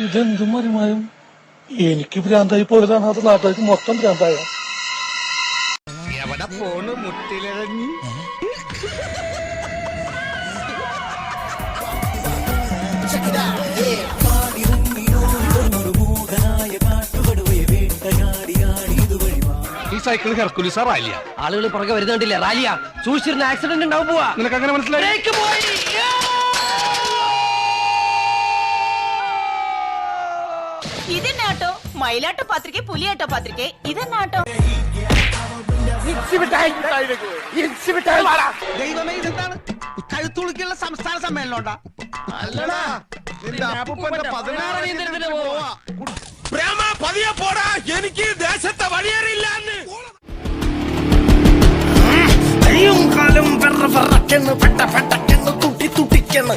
ഇതെന്തും മറിമായും എനിക്ക് ഭ്രാന്തായി പോയതാണ്, അത് നാട്ടുകാർക്ക് മൊത്തം ഭ്രാന്തായ. എവിടെ പോണ് മുട്ടിലിറങ്ങി? ഈ സൈക്കിൾ ഹെർക്കുലിസ റാലിയ. ആളുകൾ പുറകെ വരുന്നുണ്ടില്ല. റാലിയ സൂക്ഷിച്ചിരുന്ന ആക്സിഡന്റ് ഉണ്ടാവും. പോവാ. നിനക്ക് അങ്ങനെ മനസ്സിലായി? ഇതെന്നാട്ടോ മയിലാട്ടോ പത്രിക, പുലിയാട്ടോ പത്രിക, ഇതെന്നാട്ടോ? ദൈവമേ, ഇതെന്താണ്? കഴുത്തുളുക്കുള്ള സംസ്ഥാന സമ്മേളനം ഉണ്ടാ? അല്ലടാ, നിന്റെ അപ്പൂപ്പന്റെ 16 പോവാ. പതിയെ പോടാ, എനിക്ക് ദേശത്തെ വഴിയേറിയില്ലാന്ന്. കയ്യും കാലും പെട്ട പെട്ടക്കെന്ന് തുട്ടി തുട്ടിക്കെന്ന്